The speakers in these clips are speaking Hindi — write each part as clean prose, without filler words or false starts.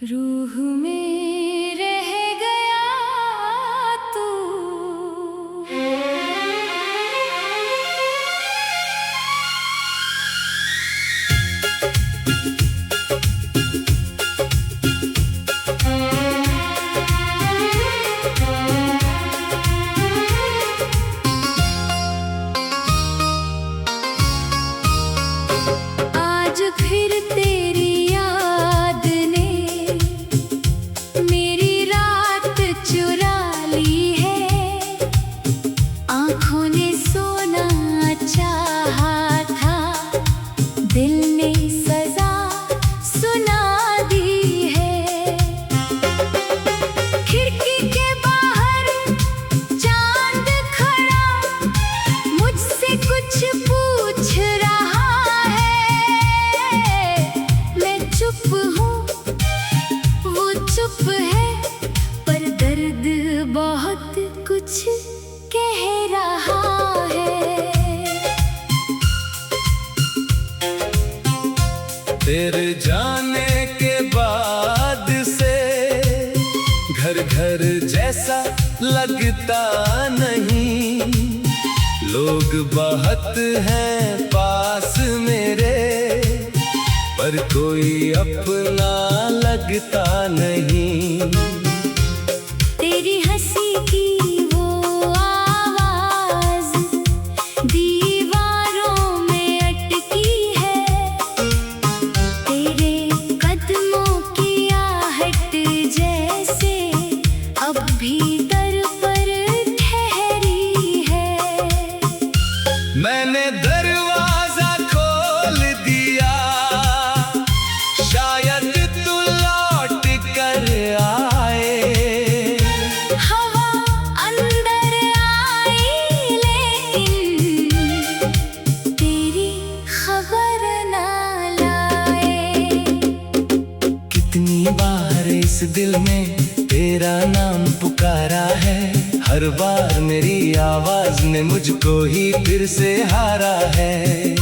रूह में रह गया तू। आज फिर तेरी याद ने मेरी रात चुरा ली है। आँखों ने सोना चाहा था, दिल ने सजा सुना दी है। खिड़की के बाहर चांद खड़ा मुझसे कुछ पूछ रहा है। मैं चुप हूँ, वो चुप है, पर दर्द बहुत कुछ कह रहा है। तेरे जाने के बाद से घर घर जैसा लगता नहीं। लोग बहुत हैं पास मेरे, पर कोई अपना लगता नहीं। तेरी हंसी की वो आवाज दीवारों में अटकी है। तेरे कदमों की आहट जैसे अब भीतर पर ठहरी है। मैंने दरवाजा खोल दिया, शायद तू लौट कर आए। हवा अंदर आई लेकिन तेरी खबर ना लाए। कितनी बार इस दिल में तेरा नाम पुकारा है। हर बार मेरी आवाज ने मुझको ही फिर से हारा है।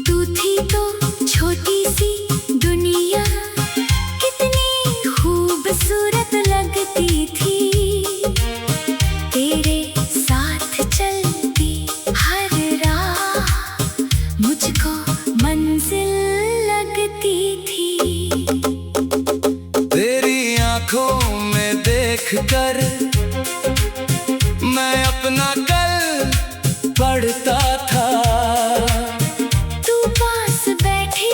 तू थी तो छोटी सी दुनिया, कितनी खूबसूरत लगती थी। तेरे साथ चलती हर राह मुझको मंजिल लगती थी। तेरी आंखों में देखकर मैं अपना कल पढ़ता था। तू पास बैठी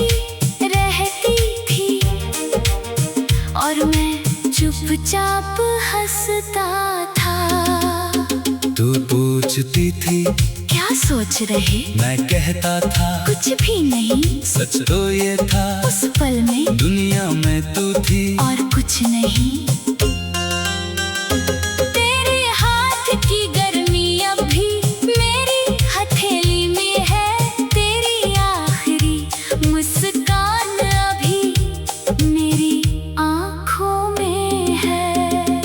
रहती थी और मैं चुपचाप हंसता था। तू पूछती थी क्या सोच रहे, मैं कहता था कुछ भी नहीं। सच तो ये था उस पल में दुनिया में तू थी और कुछ नहीं। तेरे हाथ की गर्मी अब भी मेरी हथेली में है। तेरी आखिरी मुस्कान अभी मेरी आँखों में है।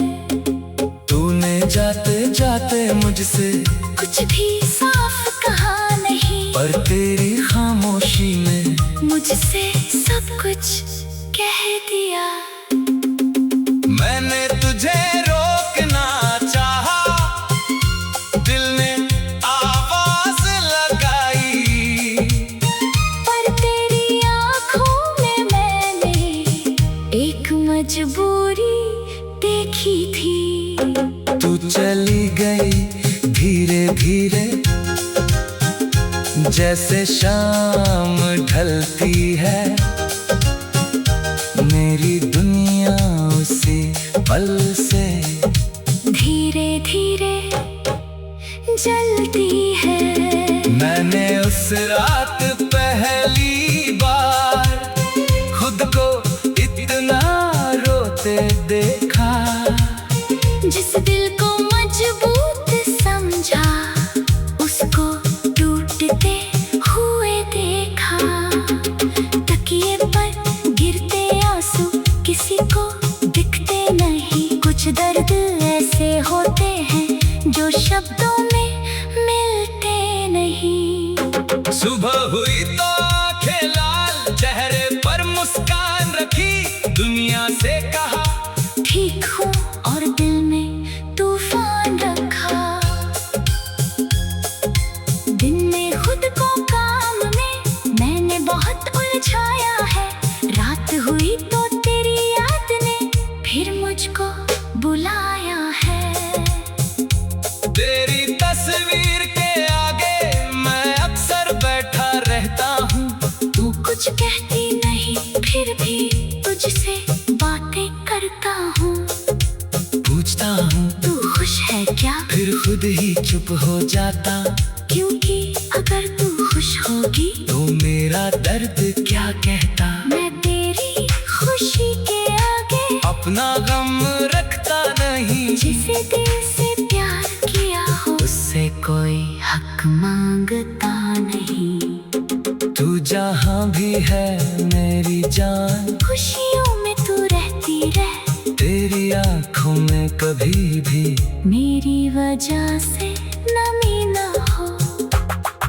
तूने जाते जाते मुझसे कुछ भी साफ कहा नहीं, पर तेरी खामोशी में मुझसे सब कुछ कह दिया। मैंने तुझे रोकना चाहा, दिल ने आवाज लगाई। पर तेरी आँखों में मैंने एक मजबूरी देखी थी। तू चली गई धीरे धीरे, जैसे शाम ढलती है। मेरी दुनिया उसी पल से धीरे धीरे जलती है। मैंने उस रात पहली बार खुद को इतना रोते देखा। जिस दिल को मजबूत समझा, उसको टूटते हुए देखा। तकिए पर गिरते आंसू किसी को दिखते नहीं। कुछ दर्द ऐसे होते हैं जो शब्दों में मिलते नहीं। सुबह हुई तो आंखें लाल, चेहरे पर मुस्कान दुनिया से कहा ठीक हूँ, और दिल में तूफान रखा। दिन में खुद को काम में मैंने बहुत उलझाया है। रात हुई तो तेरी याद ने फिर मुझको बुलाया है। तेरी तस्वीर के आगे मैं अक्सर बैठा रहता हूँ। तू कुछ कहती नहीं, फिर भी तुझसे बातें करता हूँ। पूछता हूँ तू खुश है क्या, फिर खुद ही चुप हो जाता। क्योंकि अगर तू खुश होगी तो मेरा दर्द क्या कहता। मैं तेरी खुशी के आगे अपना गम रखता नहीं। जिसे दिल से प्यार किया हो उससे कोई हक मांगता नहीं। तू जहाँ भी है मेरी जान, खुशियों में तू रहती रह। तेरी आँखों में कभी भी मेरी वजह से नमी न हो।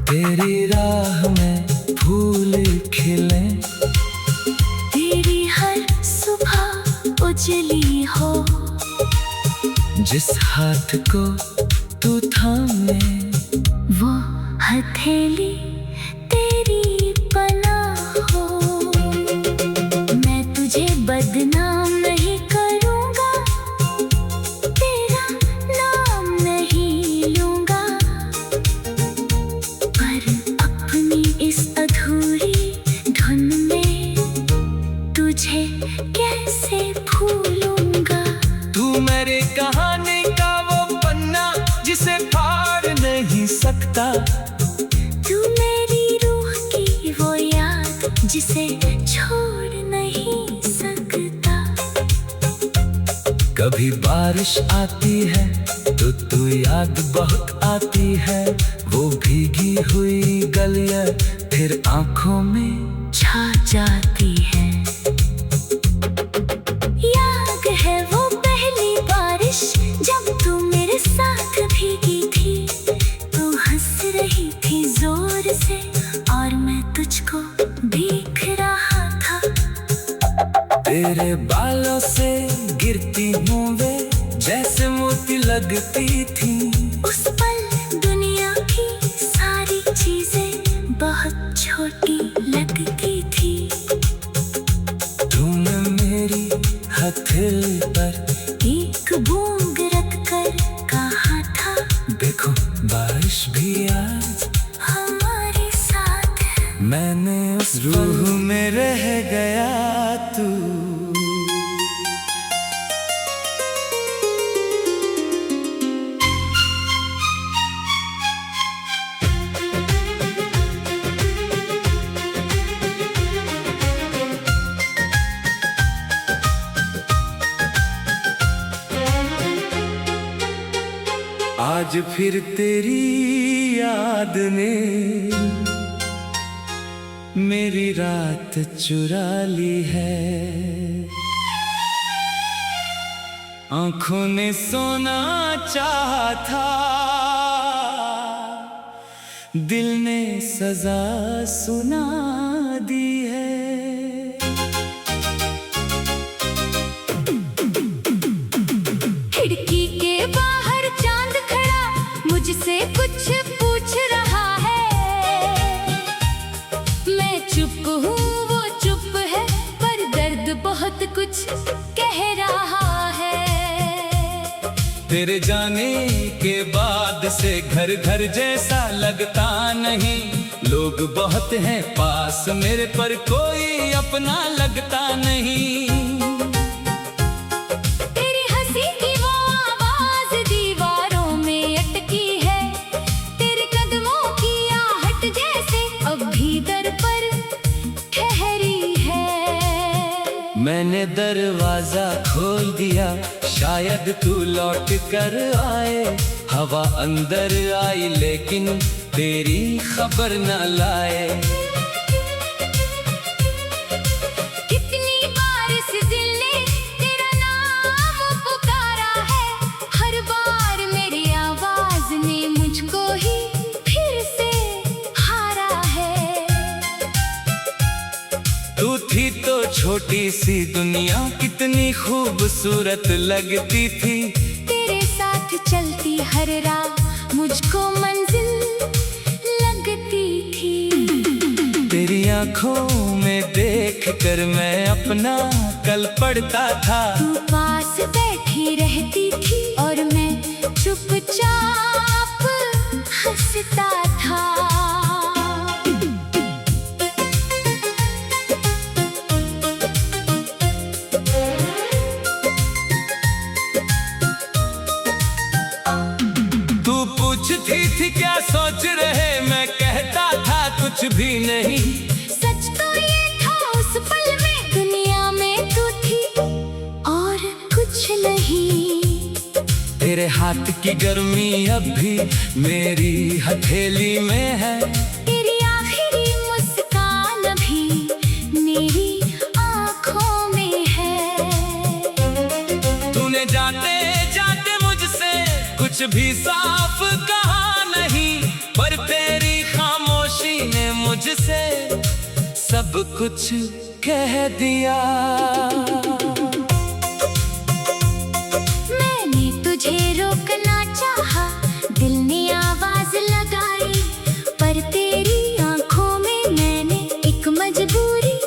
तेरी राह में फूल खिले। तेरी हर सुबह उजली हो। जिस हाथ को तू थामे वो हथेली तेरी पनाह हो। मैं तुझे बदनाम नहीं करूँगा, तेरा नाम नहीं लूँगा, पर अपनी इस अधूरी धुन में तुझे कैसे भूलूँगा। तू मेरी कहानी का वो पन्ना जिसे फाड़ नहीं सकता। तू मेरी रूह की वो याद जिसे छोड़ नहीं सकता। कभी बारिश आती है तो तू याद बहुत आती है। वो भीगी हुई गलियां फिर आंखों में छा जाती है। याद है वो पहली बारिश जब तू मेरे साथ भीगी थी। तू हंस रही थी जोर से और मैं तुझको भीग रहा था। तेरे बालों से गिरती बूंदे जैसे मोती लगती थी। उस पल दुनिया की सारी चीजें बहुत छोटी लगती थी। तूने मेरी हथेली पर एक बूंद रख कर कहा था, देखो बारिश भी आज हमारे साथ है। मैंने उस रूह में रह गया तू। आज फिर तेरी याद ने मेरी रात चुरा ली है। आंखों ने सोना चाहा था, दिल ने सजा सुना दी है। खिड़की के बाहर चांद खड़ा मुझसे कुछ पूछ रहा है। मैं चुप हूँ वो चुप है, पर दर्द बहुत कुछ कह रहा है। तेरे जाने के बाद से घर घर जैसा लगता नहीं। लोग बहुत हैं पास मेरे पर कोई अपना लगता नहीं। तेरी हंसी की वो आवाज दीवारों में अटकी है। तेरे कदमों की आहट जैसे अब भी दर पर ठहरी है। मैंने दरवाजा खोल दिया, शायद तू लौट कर आए। हवा अंदर आई लेकिन तेरी खबर न लाए। कितनी बार इस दिल ने तेरा नाम पुकारा है। हर बार मेरी आवाज ने मुझको ही फिर से हारा है। तू थी तो छोटी सी दुनिया कितनी खूबसूरत लगती थी। तेरे साथ चलती हर राह मुझको मंजिल लगती थी। तेरी आंखों में देख कर मैं अपना कल पढ़ता था। तू पास बैठी रहती थी और मैं चुपचाप हंसता था। तू पूछती थी क्या सोच रहे, मैं कहता था कुछ भी नहीं। सच तो ये था उस पल में दुनिया में तू थी और कुछ नहीं। तेरे हाथ की गर्मी अब भी मेरी हथेली में है। तेरी आखिरी मुस्कान भी मेरी आँखों में है। तूने जाते जाते मुझसे कुछ भी साफ कहा नहीं, पर तेरी खामोशी ने मुझसे सब कुछ कह दिया। मैंने तुझे रोकना चाहा, दिल ने आवाज लगाई, पर तेरी आंखों में मैंने एक मजबूरी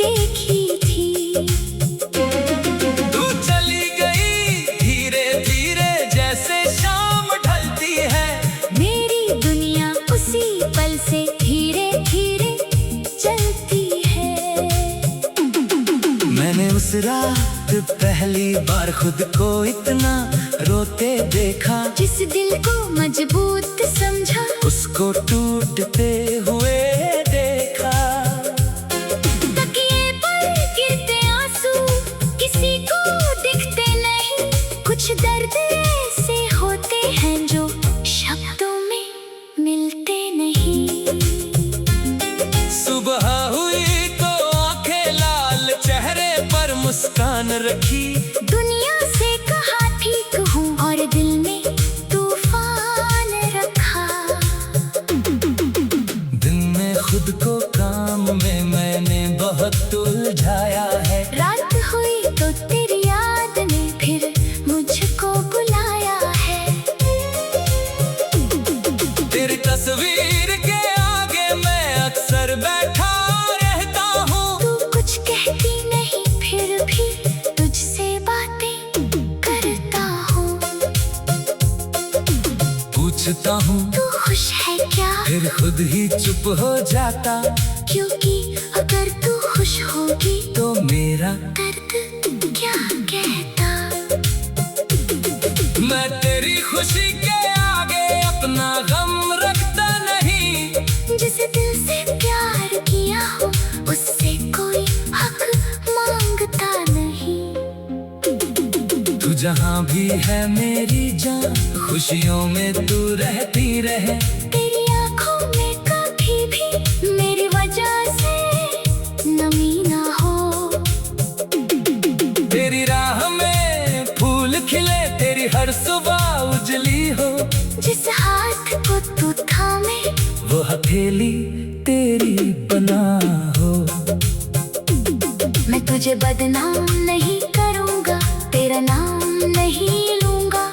देखी थी। तू चली गई धीरे धीरे जैसे शाम ढलती है। मेरी दुनिया उसी पल से धीरे धीरे चलती है। मैंने उस रात पहली बार खुद को इतना रोते देखा। जिस दिल को मजबूत समझा, उसको टूटते हुए देखा। तकिए पर गिरते आंसू किसी को दिखते नहीं। कुछ दर्द ऐसे होते हैं जो शब्दों में मिलते नहीं। सुबह हुई तो आंखें लाल, चेहरे पर मुस्कान रखी। दुनिया से कहा ठीक हूँ और दिल में तूफान रखा। दिन में खुद को काम में मैंने बहुत उलझाया है। रात हुई तो तेरी याद ने फिर मुझको बुलाया है। तेरी तस्वीर के आगे मैं अक्सर बैठा रहता हूँ। तू कुछ कहती नहीं फिर भी तुझसे बातें करता हूँ। पूछता हूँ तू खुश है क्या, फिर खुद ही चुप हो जाता। क्योंकि अगर तू खुश होगी तो मेरा दर्द क्या कहता। मैं तेरी खुशी के आगे अपना गम रखता नहीं। जिसे दिल से प्यार किया हो उससे कोई हक मांगता नहीं। तू जहाँ भी है मेरी जान, खुशियों में तू रहती रहे। तेरी आंखों में कभी भी मेरी वजह से नमी ना हो। तेरी राह में फूल खिले, तेरी हर सुबह उजली हो। जिस हाथ को तू थामे वो हथेली तेरी बना हो। मैं तुझे बदनाम नहीं करूँगा, तेरा नाम नहीं लूँगा।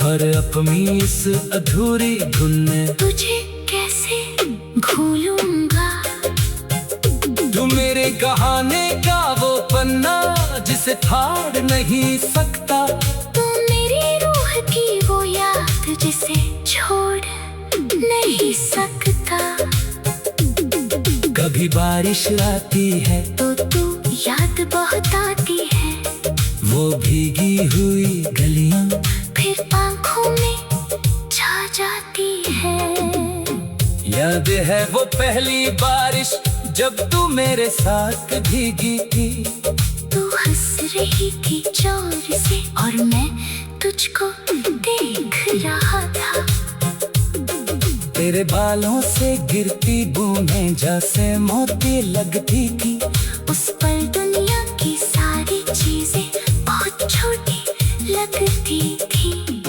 पर अपनी इस अधूरी धुन में तुझे कैसे भूलूंगा। तू मेरे कहानी का वो पन्ना जिसे फाड़ नहीं सकता। तू मेरी रूह की वो याद जिसे छोड़ नहीं सकता। कभी बारिश आती है तो तू याद बहुत आती है। वो भीगी हुई गलियां फिर आंखों में छा जाती है। याद है वो पहली बारिश जब तू मेरे साथ भीगी थी। तू हंस रही थी जोर से और मैं तुझको देख रहा था। तेरे बालों से गिरती बूंदें जैसे मोती लगती थी। उस पर दुनिया की सारी चीजें बहुत छोटी लगती थी।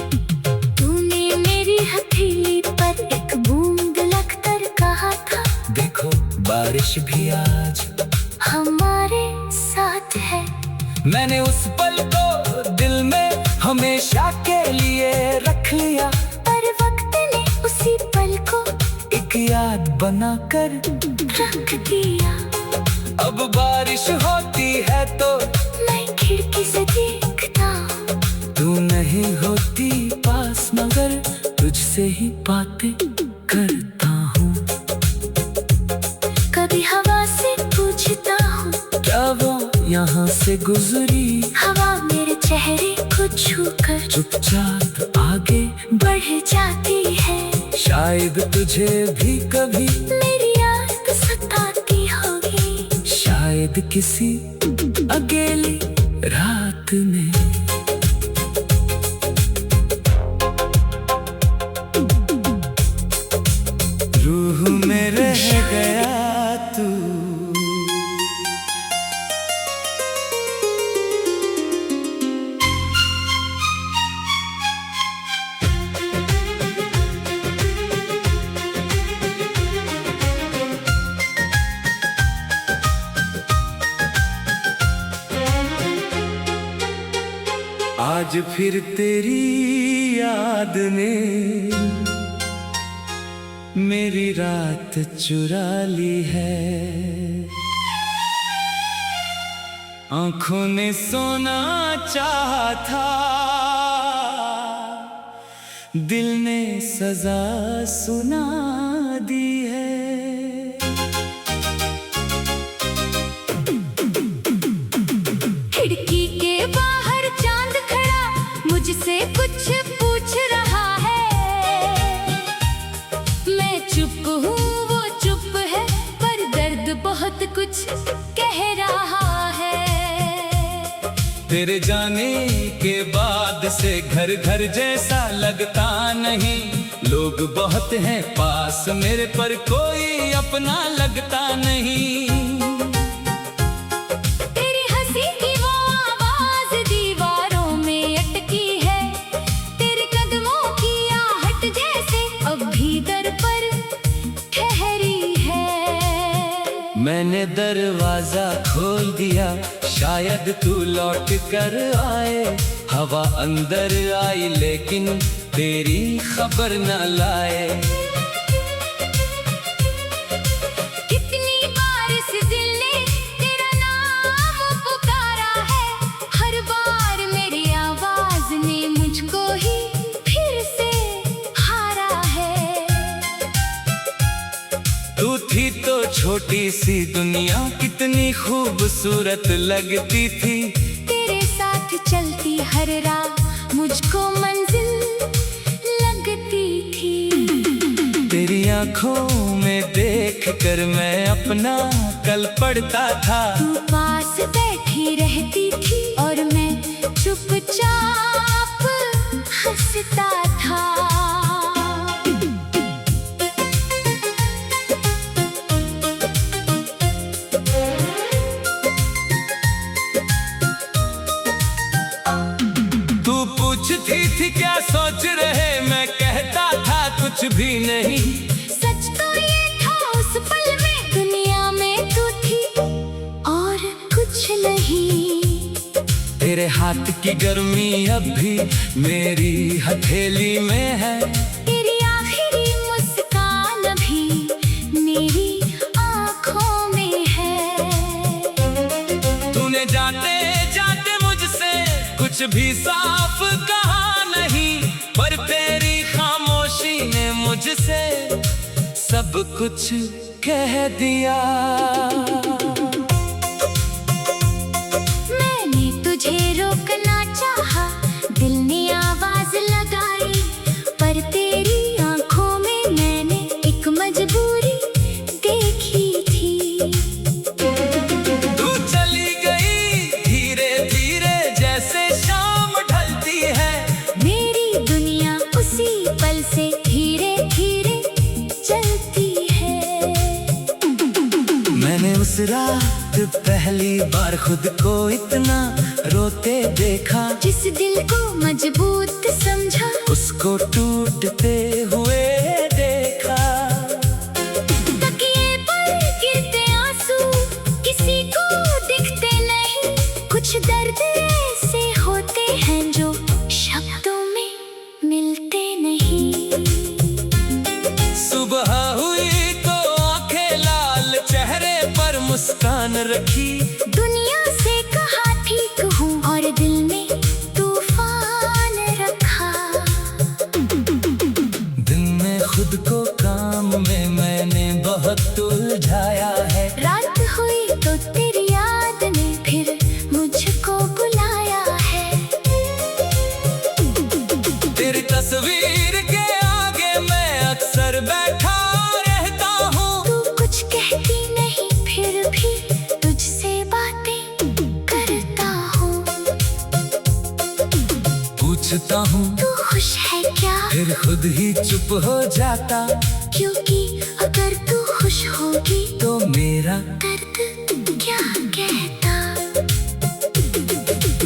तूने मेरी हथेली पर एक बूंद लगकर कहा था, देखो बारिश भी आज हमारे मैंने उस पल को दिल में हमेशा के लिए रख लिया, पर वक्त ने उसी पल को एक याद बनाकर रख दिया। अब बारिश होती है तो मैं खिड़की से देखता हूँ, तू नहीं होती पास मगर तुझसे ही बातें करता हूँ। कभी हवा से पूछता हूँ, क्या वो यहाँ से गुजरी? हवा मेरे चेहरे को छूकर चुपचाप आगे बढ़ जाती है। शायद तुझे भी कभी मेरी याद सताती होगी, शायद किसी अकेली रात में। रूह में रह गया तू, आज फिर तेरी याद ने मेरी रात चुरा ली है। आंखों ने सोना चाहा था, दिल ने सजा सुना दी है। खिड़की के बाहर चांद खड़ा मुझसे कुछ पूछ रहा है। मैं चुप हूँ, वो चुप है, पर दर्द बहुत कुछ कह रहा है। तेरे जाने के बाद से घर घर जैसा लगता नहीं। लोग बहुत हैं पास मेरे, पर कोई अपना लगता नहीं। तेरी हंसी की वो आवाज दीवारों में अटकी है, तेरे कदमों की आहट जैसे अब भी दर पर ठहरी है। मैंने दरवाजा खोल दिया, शायद तू लौट कर आए। हवा अंदर आई लेकिन तेरी खबर न लाए। कितनी बार इस दिल ने तेरा नाम पुकारा है, हर बार मेरी आवाज ने मुझको ही फिर से हारा है। तू थी तो छोटी सी दुनिया, कितनी खूबसूरत लगती थी। तेरे साथ चलती हर राह मुझको मंजिल लगती थी। तेरी आंखों में देख कर मैं अपना कल पढ़ता था। तू पास बैठी रहती थी और मैं चुपचाप हंसता था। तू पूछती थी क्या सोच रहे, मैं कहता था कुछ भी नहीं। सच तो ये था उस पल में दुनिया में तू थी और कुछ नहीं। तेरे हाथ की गर्मी अब भी मेरी हथेली में है। तेरी आखिरी मुस्कान अभी मेरी आँखों में है। तूने जाते जाते मुझसे कुछ भी साफ कहा नहीं, पर तेरी खामोशी ने मुझसे सब कुछ कह दिया। मैंने तुझे रोकना चाहा, दिल ने आवाज लगाई, पर तेरी आंखों में मैंने एक मजबूरी देखी थी। तू चली गई धीरे धीरे जैसे शाम ढलती है। मेरी दुनिया उसी पल से धीरे धीरे चलती है। मैंने उस रात पहली बार खुद को इतना रोते देखा। जिस दिल को मजबूत समझा, उसको टूटते हुए देखा। तकिए पर गिरते आंसू किसी को दिखते नहीं, कुछ दर्द रखी। दुनिया से कहा ठीक हूँ और दिल में तूफान रखा। दिन में खुद को काम में मैंने बहुत उलझाया है। रात हुई तो तेरी याद ने फिर मुझको बुलाया है। तेरी तस्वीर के आगे मैं अक्सर बैठा रहता हूँ। तू कुछ कहती नहीं फिर भी तुझसे बातें करता हूँ। पूछता हूँ तू खुश है क्या, फिर खुद ही चुप हो जाता। क्योंकि अगर तू खुश होगी तो मेरा दर्द क्या कहता।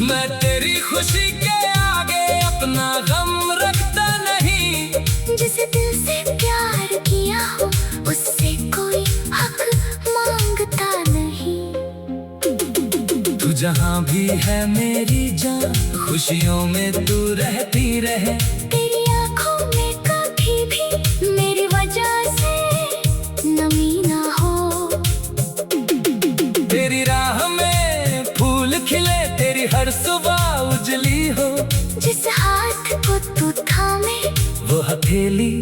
मैं तेरी खुशी के आगे अपना गम रखता नहीं। जिसे दिल से प्यार किया हो उससे कोई हक मांगता नहीं। तू जहाँ भी है मेरी जान, खुशियों में तू रहती रहे। तेरी आँखों में कभी भी मेरी वजह से नमी ना हो। तेरी राह में फूल खिले, तेरी हर सुबह उजली हो। जिस हाथ को तू थामे वो हथेली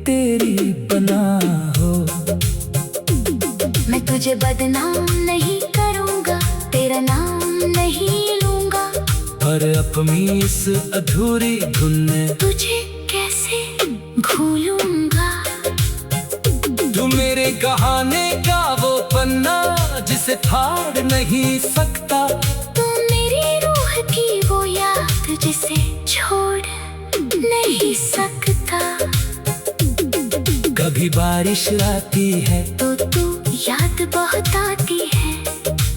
तेरी बना हो। मैं तुझे बदनाम नहीं करूँगा, तेरा नाम नहीं लूँगा। पर अपनी इस अधूरी धुन में तुझे कैसे भूलूंगा। तू मेरे कहानी का वो पन्ना जिसे फाड़ नहीं सकता। तू मेरी रूह की वो याद जिसे छोड़ नहीं सकता। कभी बारिश आती है तो तू याद बहुत आती है।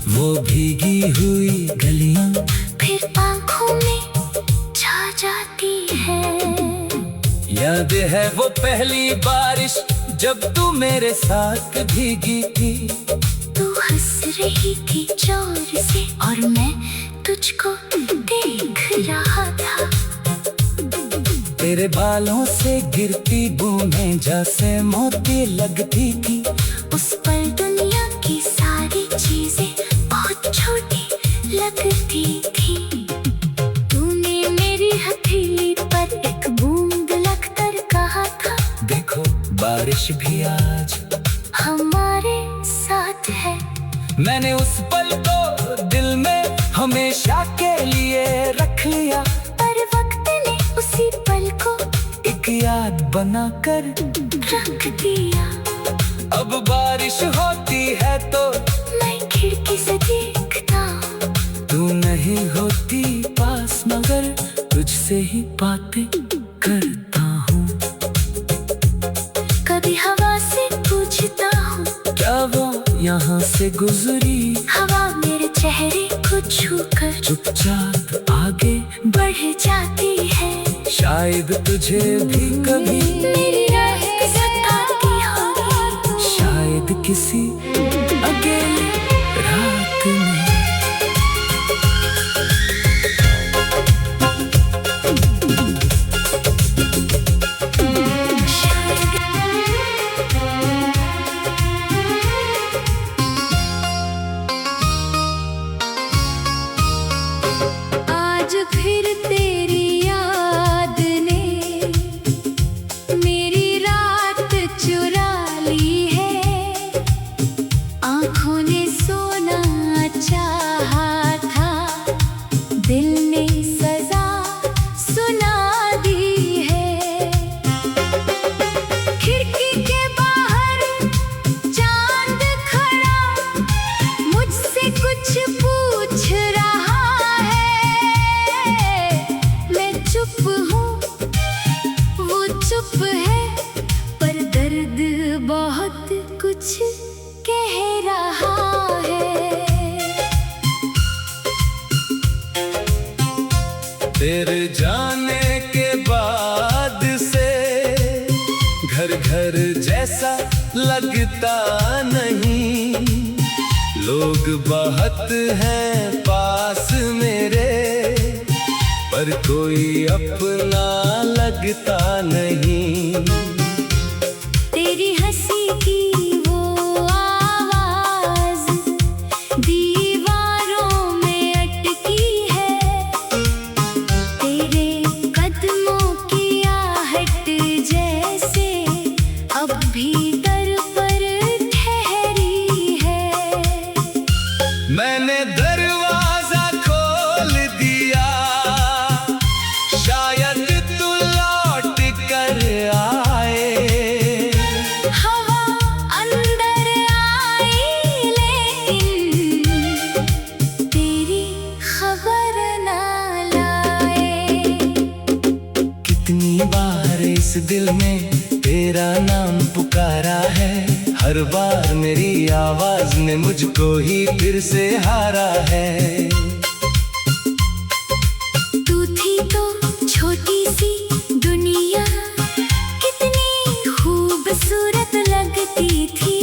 वो भीगी हुई गलियां फिर आँखों में छा जाती है। याद है वो पहली बारिश जब तू मेरे साथ भीगी थी। तू हंस रही थी जोर से और मैं तुझको देख रहा था। तेरे बालों से गिरती बूंदें जैसे मोती लगती थी। उस पल दुनिया की सारी चीजें बहुत छोटी लगती थी। तूने मेरी हथेली पर एक बूंद लगकर कहा था, देखो बारिश भी आज हमारे साथ है। मैंने उस पल को दिल में हमेशा के लिए रख लिया। पर वक्त ने उसी पल को एक याद बनाकर रख दिया। अब बारिश होती है तो मैं खिड़की से देखता हूँ। तू नहीं होती पास मगर तुझसे ही बातें करता हूँ। कभी हवा से पूछता हूँ, क्या वो यहाँ से गुजरी। हवा मेरे चेहरे को छूकर चुपचाप आगे बढ़ जाती है। शायद तुझे भी कभी मेरी राह सताती होगी। शायद किसी अकेले रात में। आज फिर तेरी याद ने मेरी रात चुरा ली है। आँखों ने सोना चाहा था, दिल ने सजा सुना दी है। खिड़की के बाहर चांद खड़ा मुझसे कुछ पूछ रहा है। मैं चुप हूँ, वो चुप है, पर दर्द बहुत कुछ कह रहा है। तेरे जाने के बाद से घर घर जैसा लगता नहीं। लोग बहुत हैं पास मेरे, पर कोई अपना लगता नहीं। तेरी हंसी की वो आवाज दी दरवाजा खोल दिया, शायद तू लौट कर आए। हवा अंदर आई लेकिन तेरी खबर ना लाए। कितनी बार इस दिल में तेरा नाम पुकारा है, हर बार मेरी आवाज ने मुझको ही फिर से हारा है। तू थी तो छोटी सी दुनिया, कितनी खूबसूरत लगती थी।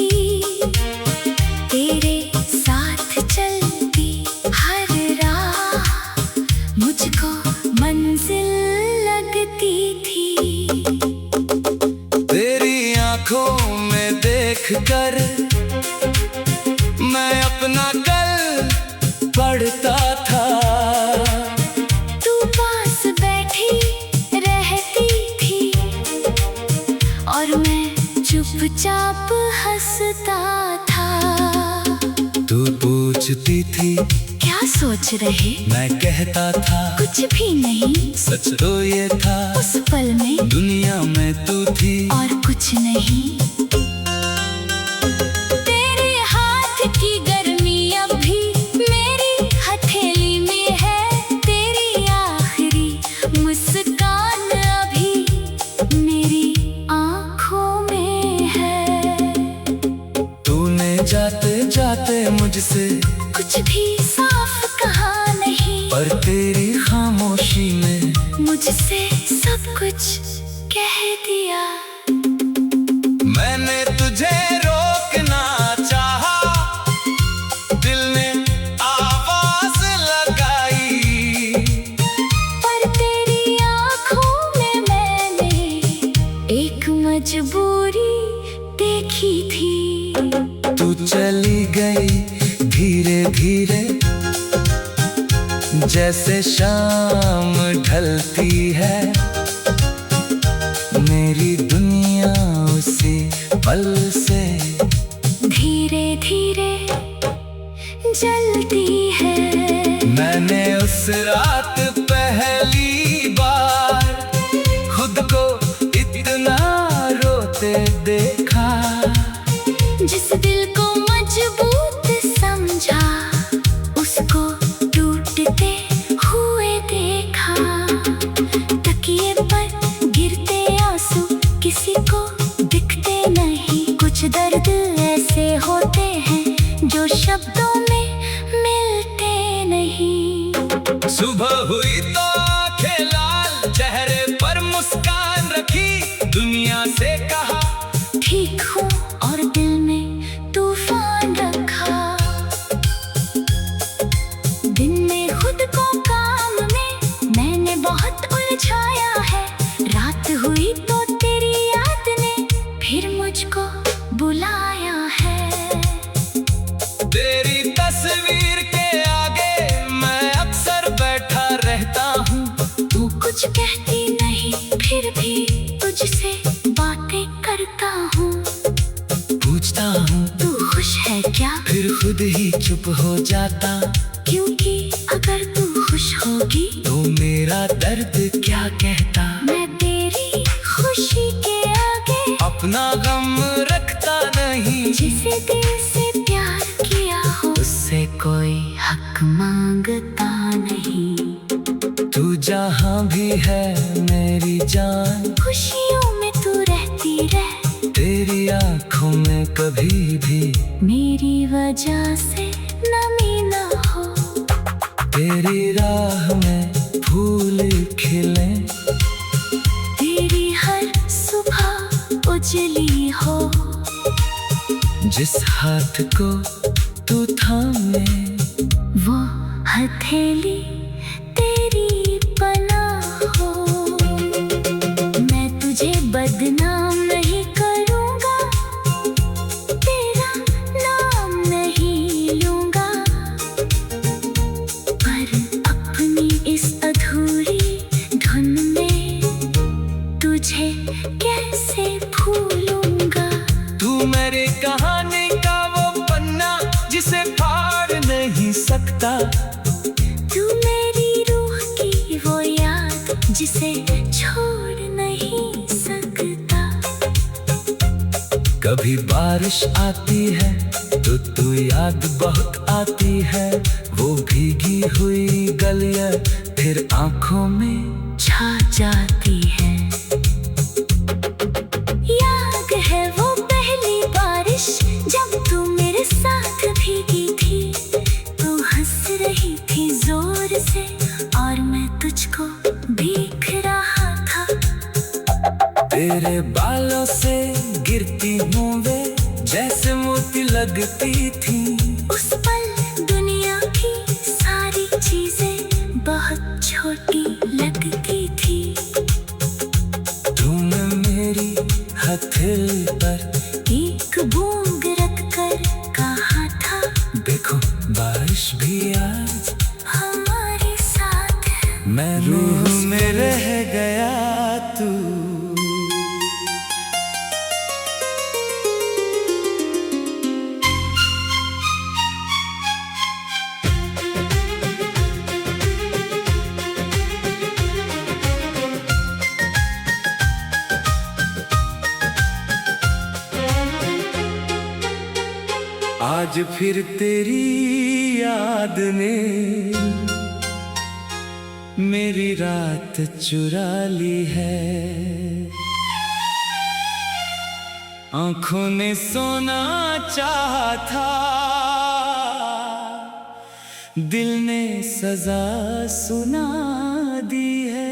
तेरे साथ चलती हर राह मुझको मंजिल लगती थी। तेरी आंखों में देखकर मैं अपना कल पढ़ता था। तू पास बैठी रहती थी और मैं चुपचाप हंसता था। तू पूछती थी क्या सोच रहे, मैं कहता था कुछ भी नहीं। सच तो ये था उस पल में दुनिया में तू थी और कुछ नहीं। तेरे हाथ की गर्मी अब भी मेरी हथेली में है। तेरी आखिरी मुस्कान अभी मेरी आंखों में है। तूने जाते जाते मुझसे कुछ भी साफ कहा नहीं, पर तेरी खामोशी में मुझसे सब कुछ कह दिया। मैंने तुझे रोकना चाहा, दिल ने आवाज लगाई, पर तेरी आंखों में मैंने एक मजबूरी देखी थी। तू चली गई धीरे धीरे, जैसे शाम ढलती है। मेरी दुनिया उसी पल से धीरे धीरे जलती है। मैंने उस रात पहली बार खुद को इतना रोते देखा। जिस दिल को मजबूत समझा, उसको टूटते हुए देखा। तकिए पर गिरते आंसू किसी को दिखते नहीं। कुछ दर्द ऐसे होते हैं जो शब्दों में मिलते नहीं। सुबह हुई तो आंखें लाल, चेहरे पर मुस्कान रखी, दुनिया से कहा ठीक हूँ और दिल में तूफान रखा। दिन में खुद को काम में मैंने बहुत उलझाया है। रात हुई तो तेरी याद ने फिर मुझको बुलाया है। तेरी तस्वीर के आगे मैं अक्सर बैठा रहता हूँ। तू कुछ कहती नहीं, फिर भी तुझसे बातें करता हूँ। पूछता हूँ तू खुश है क्या, फिर खुद ही चुप हो जाता। क्योंकि अगर तू खुश होगी तो मेरा दर्द क्या कहता। मैं तेरी खुशी के आगे अपना गम रखता नहीं। जिसे दिल से प्यार किया हो, उससे कोई हक मांगता नहीं। तू जहाँ भी है मेरी जान, खुशियों में तू रहती रह। तेरी आँखों में कभी भी मेरी वजह से नमी न हो। तेरी राह में फूल खिले, तेरी हर सुबह उजली हो। जिस हाथ को तू थामे, वो हथेली तेरी पनाह हो। मैं तुझे बदनाम नहीं करूँगा, तेरा नाम नहीं लूँगा, पर अपनी इस अधूरी धुन में तुझे कैसे भूलूँगा। तू मेरी कहानी का वो पन्ना जिसे फाड़ नहीं सकता। लगता। तू मेरी रूह की वो याद जिसे छोड़ नहीं सकता। कभी बारिश आती है तो तू याद बहुत आती है। वो भीगी हुई गलियां फिर आंखों में छा जाती है। याद है वो पहली बारिश जब तू मेरे साथ भीगी थी। तू हंस रही थी जोर से और मैं तुझको भीग रहा था। तेरे बालों से गिरती बूंदें जैसे मोती लगती थी। उस पल दुनिया की सारी चीजें बहुत छोटी लगती थी। तूने मेरी हथेली पर एक बूंद रख कर कहा था, देखो बारिश भी आज हमारे साथ है। मैं रूह में रह गया तू। आज फिर तेरी याद ने मेरी रात चुरा ली है। आंखों ने सोना चाहा था, दिल ने सजा सुना दी है।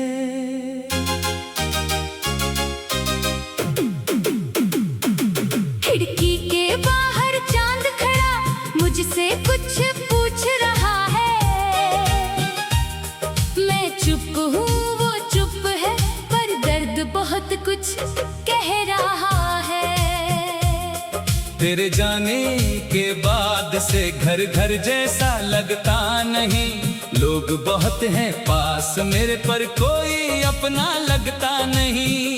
खिड़की के बाहर चांद खड़ा मुझसे कुछ पूछ रहा है। मैं चुप हूँ वो चुप है पर दर्द बहुत कुछ कह रहा है। तेरे जाने के बाद से घर घर जैसा लगता नहीं। लोग बहुत हैं पास मेरे पर कोई अपना लगता नहीं।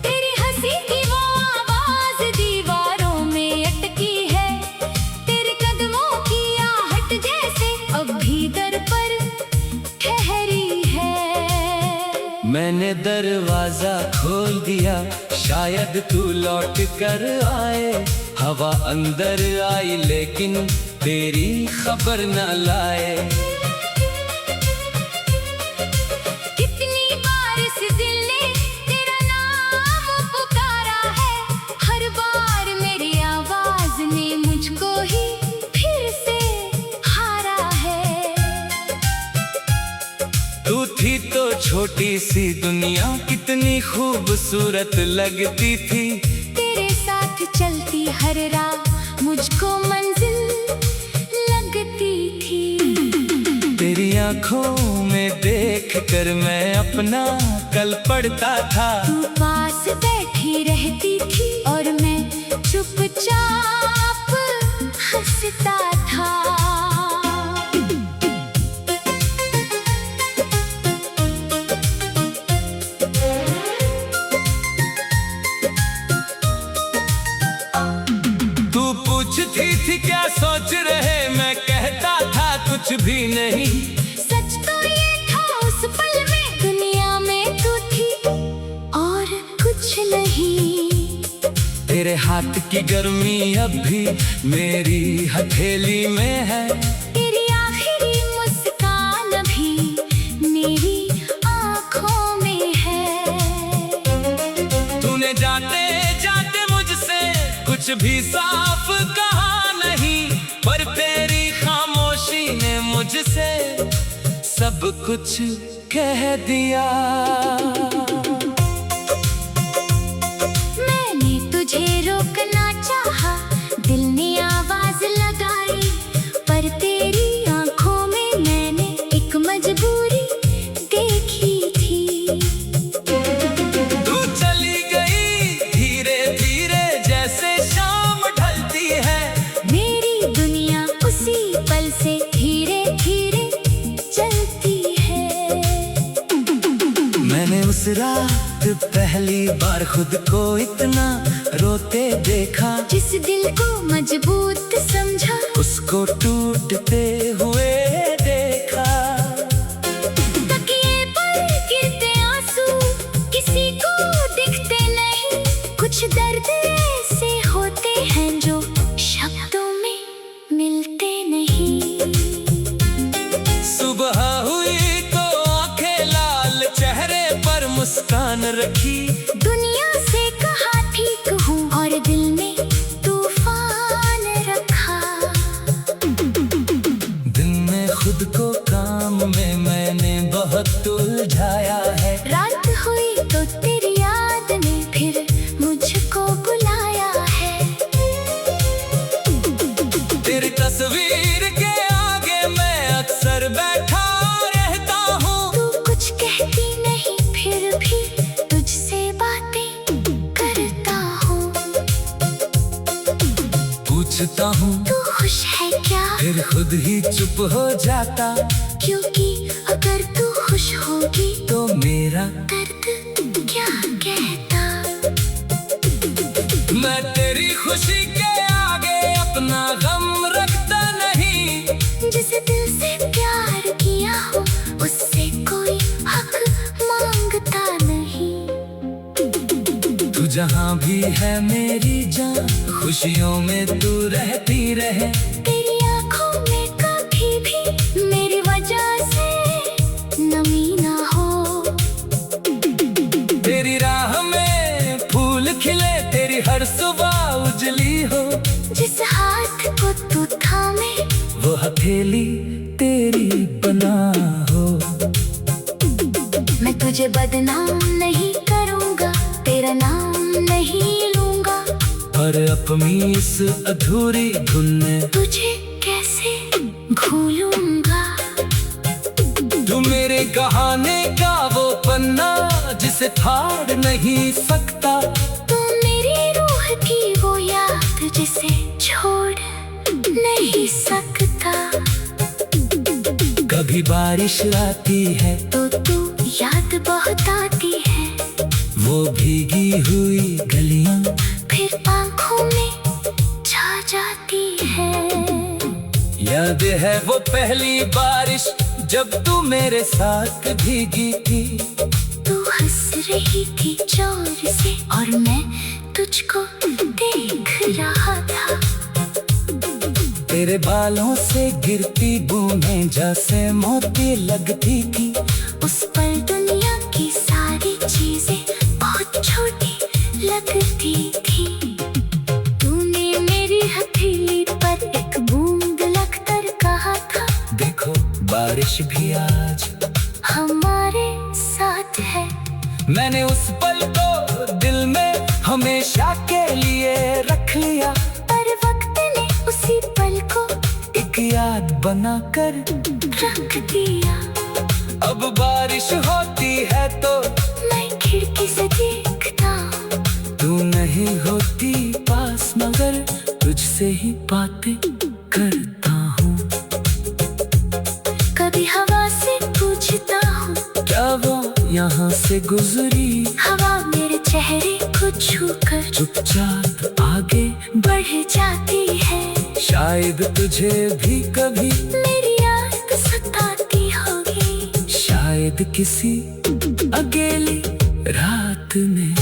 तेरी हंसी की वो आवाज दीवारों में अटकी है। तेरे कदमों की आहट जैसे अब भी दर पर ठहरी है। मैंने दरवाजा खोल दिया शायद तू लौट कर आए। हवा अंदर आई लेकिन तेरी खबर न लाए। कितनी बार इस दिल ने तेरा नाम पुकारा है। हर बार मेरी आवाज ने मुझको ही फिर से हारा है। तू थी तो छोटी सी दुनिया कितनी खूबसूरत लगती थी। तेरे साथ चलती हर राह मुझको मंजिल लगती थी। तेरी आंखों में देख कर मैं अपना कल पड़ता था। तू पास बैठी रहती थी और मैं चुपचाप हंसता था। पूछती थी क्या सोच रहे, मैं कहता था कुछ भी नहीं। सच तो ये था उस पल में दुनिया में तू थी और कुछ नहीं। तेरे हाथ की गर्मी अब भी मेरी हथेली में है। तेरी आखिरी मुस्कान अभी मेरी आंखों में है। तूने जाते जाते मुझसे कुछ भी साफ कहा नहीं, पर तेरी खामोशी ने मुझसे सब कुछ कह दिया। मैंने तुझे रोकना चाहा, दिल ने आवाज लगाई, पर तेरी आंखों में मैंने एक मजबूरी देखी थी। तू चली गई धीरे धीरे जैसे शाम ढलती है। मेरी दुनिया उसी पल से धीरे धीरे चलती है। मैंने उस रात पहली बार खुद को इतना रोते देखा, जिस दिल को मजबूत समझा उसको टूटते हुए देखा। तकिए पर गिरते आंसू किसी को दिखते नहीं, कुछ दर्द ऐसे होते हैं जो शब्दों में मिलते नहीं। सुबह हुई तो आंखें लाल, चेहरे पर मुस्कान रखी, दुनिया से कहा ठीक हूँ और दिल में तूफान रखा। दिन में खुद को काम में मैंने बहुत उलझाया है, रात हुई तो तेरी याद ने फिर मुझको बुलाया है। तेरी तस्वीर के आगे मैं अक्सर बैठा रहता हूँ। तू कुछ कहती नहीं फिर भी तुझसे बातें करता हूँ। पूछता हूँ तू खुश है क्या, फिर खुद ही चुप हो जाता, क्योंकि अगर तू खुश होगी तो मेरा दर्द क्या कहता। मैं तेरी खुशी के आगे अपना गम रखता नहीं। जिसे दिल से प्यार किया हो उससे कोई हक मांगता नहीं। तू जहाँ भी है मेरी जान, खुशियों में तू रहती रहे। तेरी आँखों में कभी भी मेरी वजह से नमी ना हो। तेरी राह में फूल खिले, तेरी हर सुबह उजली हो। जिस हाथ को तू थामे वो हथेली तेरी बना हो। मैं तुझे बदनाम नहीं करूँगा, तेरा नाम नहीं लूँगा। पर अपनी इस अधूरी धुन में तुझे कैसे भूलूंगा। तू मेरे कहानी का वो पन्ना जिसे फाड़ नहीं सकता। तू मेरी रूह की वो याद जिसे छोड़ नहीं सकता। कभी बारिश आती है तो तू याद बहुत आती है, वो भीगी हुई गलियां, फिर आँखों में छा जाती है। याद है वो पहली बारिश जब तू मेरे साथ भीगी थी। तू हंस रही थी जोर से और मैं तुझको देख रहा था। तेरे बालों से गिरती बूंदें जैसे मोती लगती थी। उस पर दुनिया की सारी चीजें बहुत छोटी लगती थी। तूने मेरी हथेली पर एक बूंद लगकर कहा था, देखो बारिश भी आज हमारे साथ है। मैंने उस पल को दिल में हमेशा के लिए रख लिया, पर वक्त ने उसी पल को एक याद बनाकर रख दिया। अब बारिश होती है तो मैं खिड़की से देखता हूँ, तू नहीं होती पास मगर तुझसे ही बातें करता हूँ। कभी हवा से पूछता हूँ, क्या वो यहाँ से गुजरी। हवा मेरे चेहरे को छूकर चुपचाप आगे बढ़ जाती है। शायद तुझे भी कभी मेरी याद सताती होगी, शायद किसी अकेली रात में।